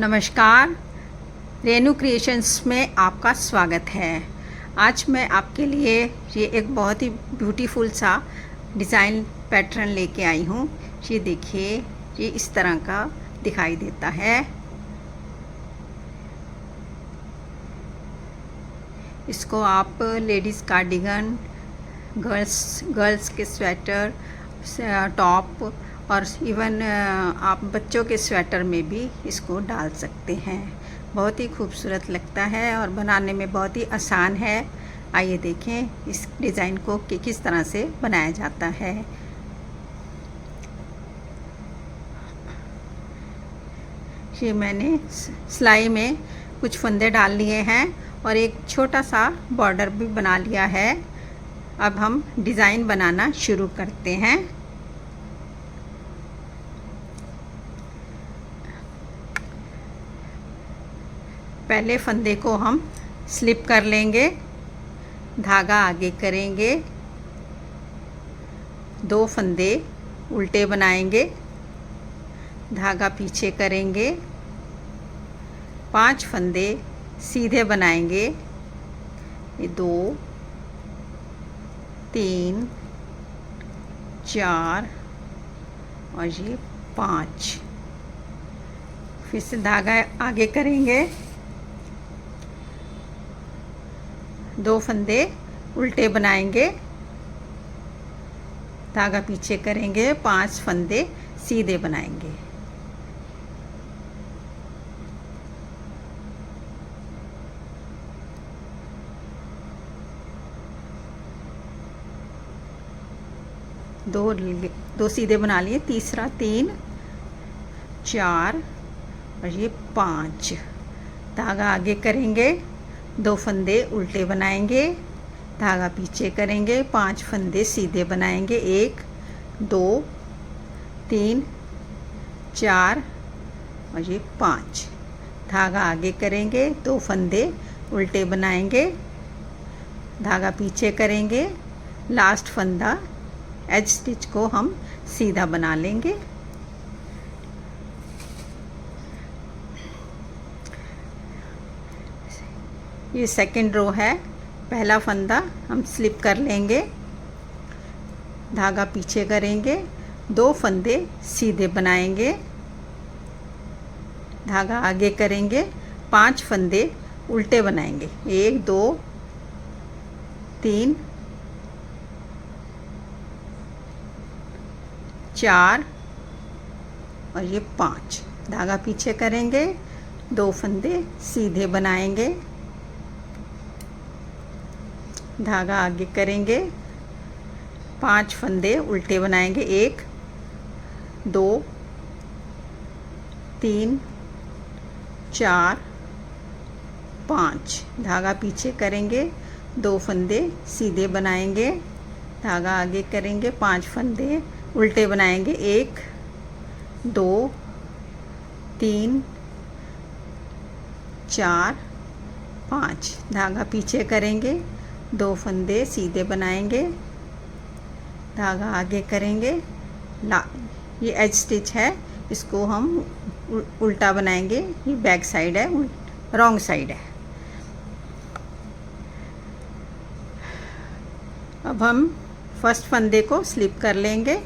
नमस्कार, रेनू क्रिएशंस में आपका स्वागत है। आज मैं आपके लिए ये एक बहुत ही ब्यूटीफुल सा डिज़ाइन पैटर्न लेके आई हूँ। ये देखिए, ये इस तरह का दिखाई देता है। इसको आप लेडीज़ कार्डिगन, गर्ल्स के स्वेटर, टॉप और इवन आप बच्चों के स्वेटर में भी इसको डाल सकते हैं। बहुत ही खूबसूरत लगता है और बनाने में बहुत ही आसान है। आइए देखें इस डिज़ाइन को कि किस तरह से बनाया जाता है। ये मैंने सिलाई में कुछ फंदे डाल लिए हैं और एक छोटा सा बॉर्डर भी बना लिया है। अब हम डिज़ाइन बनाना शुरू करते हैं। पहले फंदे को हम स्लिप कर लेंगे, धागा आगे करेंगे, 2 फंदे उल्टे बनाएंगे, धागा पीछे करेंगे, 5 फंदे सीधे बनाएंगे। ये 2 3 4 और ये 5। फिर से धागा आगे करेंगे, 2 फंदे उल्टे बनाएंगे, धागा पीछे करेंगे, 5 फंदे सीधे बनाएंगे। दो सीधे बना लिए, तीसरा 3 4 और ये 5। धागा आगे करेंगे, 2 फंदे उल्टे बनाएंगे, धागा पीछे करेंगे, 5 फंदे सीधे बनाएंगे। 1 2 3 4 और ये 5। धागा आगे करेंगे, 2 फंदे उल्टे बनाएंगे, धागा पीछे करेंगे, लास्ट फंदा एज स्टिच को हम सीधा बना लेंगे। ये सेकंड रो है। पहला फंदा हम स्लिप कर लेंगे, धागा पीछे करेंगे, 2 फंदे सीधे बनाएंगे, धागा आगे करेंगे, 5 फंदे उल्टे बनाएंगे। 1 2 3 4 और ये 5। धागा पीछे करेंगे, 2 फंदे सीधे बनाएंगे, धागा आगे करेंगे, 5 फंदे उल्टे बनाएंगे। 1 2 3 4 5। धागा पीछे करेंगे, 2 फंदे सीधे बनाएंगे, धागा आगे करेंगे, 5 फंदे उल्टे बनाएंगे। 1 2 3 4 5। धागा पीछे करेंगे, 2 फंदे सीधे बनाएंगे, धागा आगे करेंगे। ये एज स्टिच है, इसको हम उल्टा बनाएंगे। ये बैक साइड है, रॉन्ग साइड है। अब हम फर्स्ट फंदे को स्लिप कर लेंगे,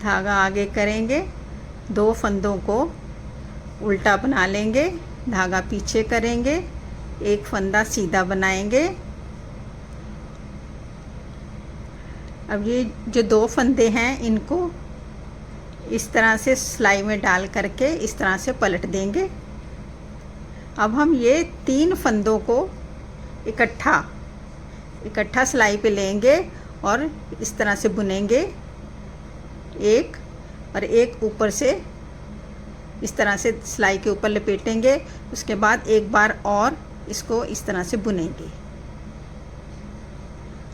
धागा आगे करेंगे, 2 फंदों को उल्टा बना लेंगे, धागा पीछे करेंगे, 1 फंदा सीधा बनाएंगे। अब ये जो 2 फंदे हैं इनको इस तरह से सिलाई में डाल करके इस तरह से पलट देंगे। अब हम ये 3 फंदों को इकट्ठा सिलाई पे लेंगे और इस तरह से बुनेंगे। एक और एक ऊपर से इस तरह से सिलाई के ऊपर लपेटेंगे। उसके बाद एक बार और इसको इस तरह से बुनेंगे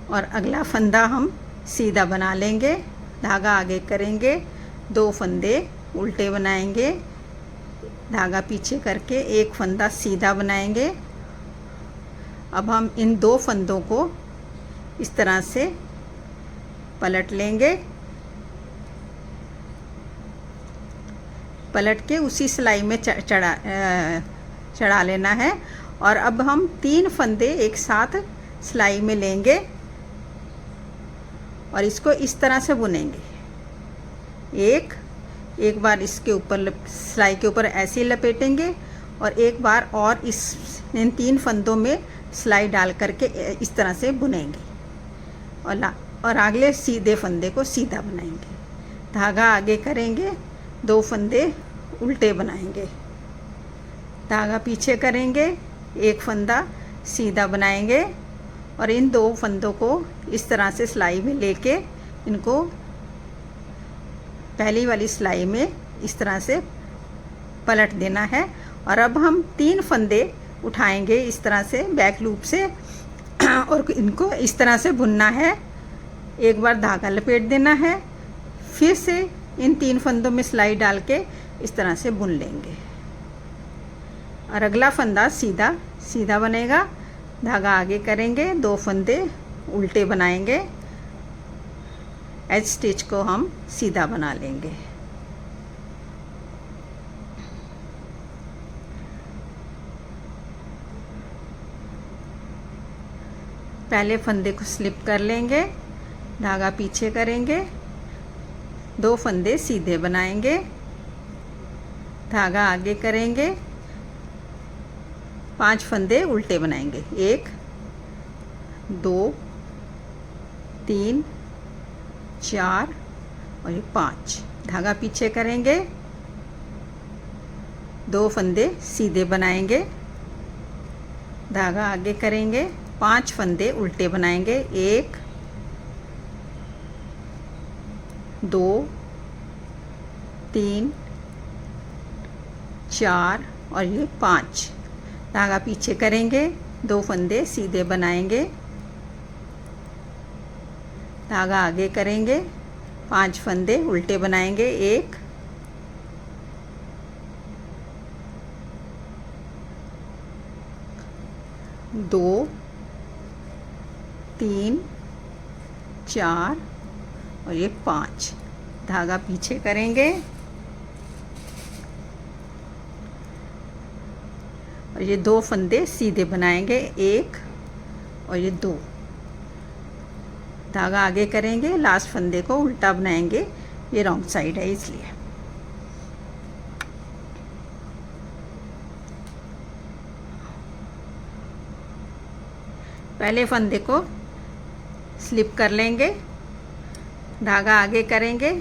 और अगला फंदा हम सीधा बना लेंगे, धागा आगे करेंगे, 2 फंदे उल्टे बनाएंगे, धागा पीछे करके 1 फंदा सीधा बनाएंगे। अब हम इन 2 फंदों को इस तरह से पलट लेंगे पलट के उसी सिलाई में चढ़ा लेना है। और अब हम 3 फंदे एक साथ सिलाई में लेंगे और इसको इस तरह से बुनेंगे। एक बार इसके ऊपर सिलाई के ऊपर ऐसे लपेटेंगे और एक बार और इन 3 फंदों में सिलाई डाल करके इस तरह से बुनेंगे और अगले सीधे फंदे को सीधा बनाएंगे। धागा आगे करेंगे, 2 फंदे उल्टे बनाएंगे, धागा पीछे करेंगे, 1 फंदा सीधा बनाएंगे और इन 2 फंदों को इस तरह से सिलाई में लेके इनको पहली वाली सिलाई में इस तरह से पलट देना है। और अब हम 3 फंदे उठाएंगे इस तरह से बैक लूप से और इनको इस तरह से बुनना है। एक बार धागा लपेट देना है, फिर से इन 3 फंदों में सिलाई डाल के इस तरह से बुन लेंगे और अगला फंदा सीधा बनेगा। धागा आगे करेंगे, 2 फंदे उल्टे बनाएंगे, एज स्टिच को हम सीधा बना लेंगे। पहले फंदे को स्लिप कर लेंगे, धागा पीछे करेंगे, 2 फंदे सीधे बनाएंगे, धागा आगे करेंगे, 5 फंदे उल्टे बनाएंगे, 1 2 3 4 और ये 5। धागा पीछे करेंगे, 2 फंदे सीधे बनाएंगे, धागा आगे करेंगे, 5 फंदे उल्टे बनाएंगे, 1 2 3 4 और ये 5। धागा पीछे करेंगे, 2 फंदे सीधे बनाएंगे, धागा आगे करेंगे, 5 फंदे उल्टे बनाएंगे, 1 2 3 4 और ये 5। धागा पीछे करेंगे और ये 2 फंदे सीधे बनाएंगे, 1 और ये 2। धागा आगे करेंगे, लास्ट फंदे को उल्टा बनाएंगे, ये रॉन्ग साइड है इसलिए। पहले फंदे को स्लिप कर लेंगे, धागा आगे करेंगे,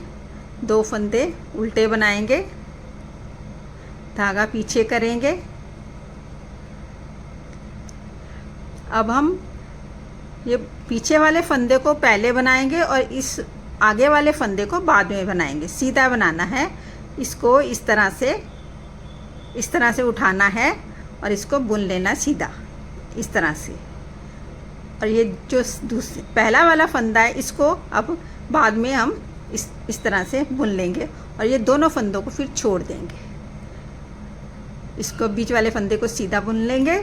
2 फंदे उल्टे बनाएंगे, धागा पीछे करेंगे। अब हम ये पीछे वाले फंदे को पहले बनाएंगे और इस आगे वाले फंदे को बाद में बनाएंगे। सीधा बनाना है, इसको इस तरह से उठाना है और इसको बुन लेना सीधा इस तरह से। और ये जो पहला वाला फंदा है इसको अब बाद में हम इस तरह से बुन लेंगे और ये दोनों फंदों को फिर छोड़ देंगे। इसको बीच वाले फंदे को सीधा बुन लेंगे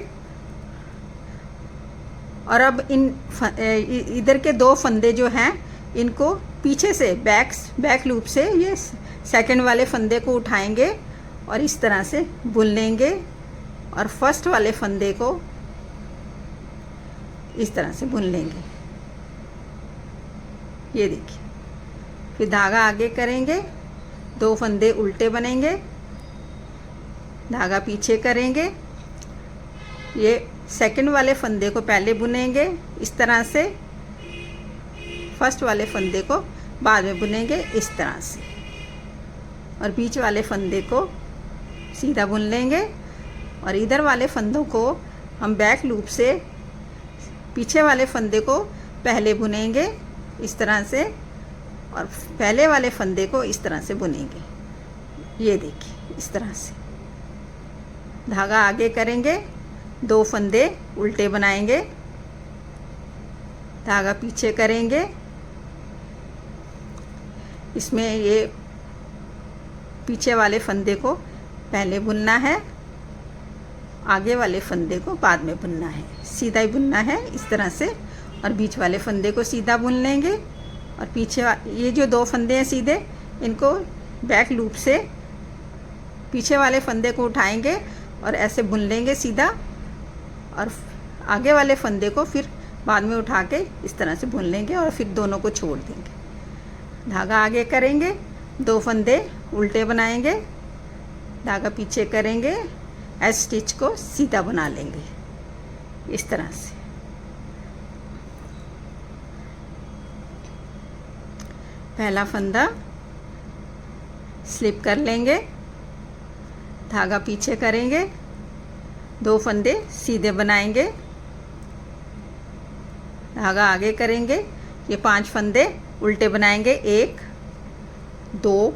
और अब इधर के 2 फंदे जो हैं इनको पीछे से बैक लूप से ये सेकंड वाले फंदे को उठाएंगे और इस तरह से बुन लेंगे और फर्स्ट वाले फंदे को इस तरह से बुन लेंगे। ये देखिए, फिर धागा आगे करेंगे, 2 फंदे उल्टे बनेंगे, धागा पीछे करेंगे, ये सेकंड वाले फंदे को पहले बुनेंगे इस तरह से, फर्स्ट वाले फंदे को बाद में बुनेंगे इस तरह से और बीच वाले फंदे को सीधा बुन लेंगे और इधर वाले फंदों को हम बैक लूप से पीछे वाले फंदे को पहले बुनेंगे इस तरह से और पहले वाले फंदे को इस तरह से बुनेंगे। ये देखिए, इस तरह से धागा आगे करेंगे, 2 फंदे उल्टे बनाएंगे, धागा पीछे करेंगे, इसमें ये पीछे वाले फंदे को पहले बुनना है, आगे वाले फंदे को बाद में बुनना है, सीधा ही बुनना है इस तरह से और बीच वाले फंदे को सीधा बुन लेंगे और पीछे ये जो 2 फंदे हैं सीधे, इनको बैक लूप से पीछे वाले फंदे को उठाएंगे और ऐसे बुन लेंगे सीधा, और आगे वाले फंदे को फिर बाद में उठा के इस तरह से बुन लेंगे और फिर दोनों को छोड़ देंगे। धागा आगे करेंगे, 2 फंदे उल्टे बनाएंगे, धागा पीछे करेंगे, एज स्टिच को सीधा बना लेंगे इस तरह से। पहला फंदा स्लिप कर लेंगे, धागा पीछे करेंगे, 2 फंदे सीधे बनाएंगे, धागा आगे करेंगे, ये 5 फंदे उल्टे बनाएंगे, 1 2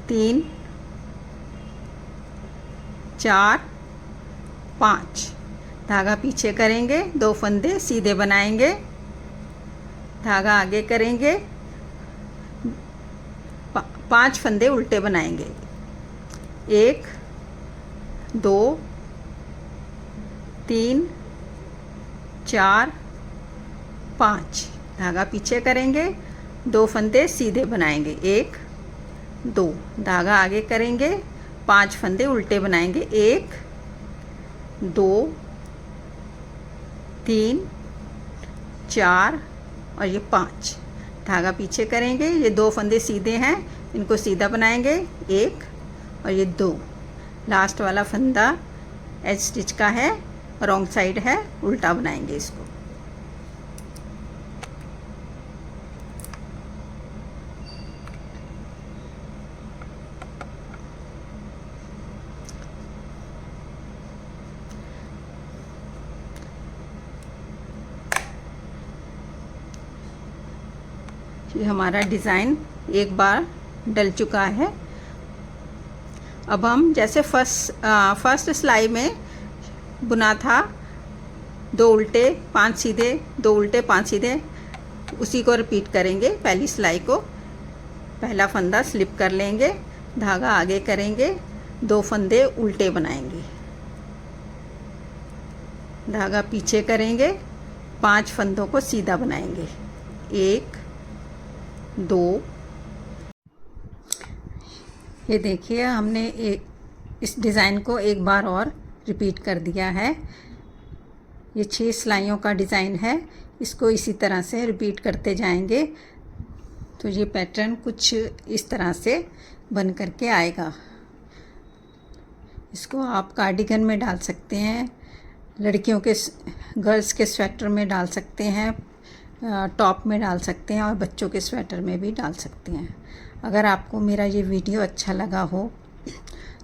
3 4 5, धागा पीछे करेंगे, 2 फंदे सीधे बनाएंगे, धागा आगे करेंगे, 5 फंदे उल्टे बनाएंगे, 1 2 3 4 5, धागा पीछे करेंगे, 2 फंदे सीधे बनाएंगे, 1 2, धागा आगे करेंगे, 5 फंदे उल्टे बनाएंगे, 1 2 3 4 और ये 5, धागा पीछे करेंगे, ये 2 फंदे सीधे हैं, इनको सीधा बनाएंगे, 1 और ये 2, लास्ट वाला फंदा एज स्टिच का है, रॉन्ग साइड है, उल्टा बनाएंगे इसको। ये हमारा डिज़ाइन एक बार डल चुका है। अब हम जैसे फर्स्ट सिलाई में बुना था, 2 उल्टे 5 सीधे, 2 उल्टे 5 सीधे, उसी को रिपीट करेंगे। पहली सिलाई को पहला फंदा स्लिप कर लेंगे, धागा आगे करेंगे, 2 फंदे उल्टे बनाएंगे, धागा पीछे करेंगे, 5 फंदों को सीधा बनाएंगे, 1 2। ये देखिए हमने इस डिज़ाइन को एक बार और रिपीट कर दिया है। ये 6 सिलाइयों का डिज़ाइन है, इसको इसी तरह से रिपीट करते जाएंगे तो ये पैटर्न कुछ इस तरह से बन करके आएगा। इसको आप कार्डिगन में डाल सकते हैं, लड़कियों के गर्ल्स के स्वेटर में डाल सकते हैं, टॉप में डाल सकते हैं और बच्चों के स्वेटर में भी डाल सकते हैं। अगर आपको मेरा ये वीडियो अच्छा लगा हो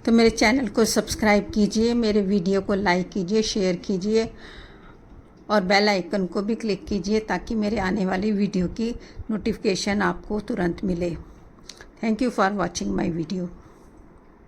तो मेरे चैनल को सब्सक्राइब कीजिए, मेरे वीडियो को लाइक कीजिए, शेयर कीजिए और बेल आइकन को भी क्लिक कीजिए ताकि मेरे आने वाली वीडियो की नोटिफिकेशन आपको तुरंत मिले। Thank you for watching my video.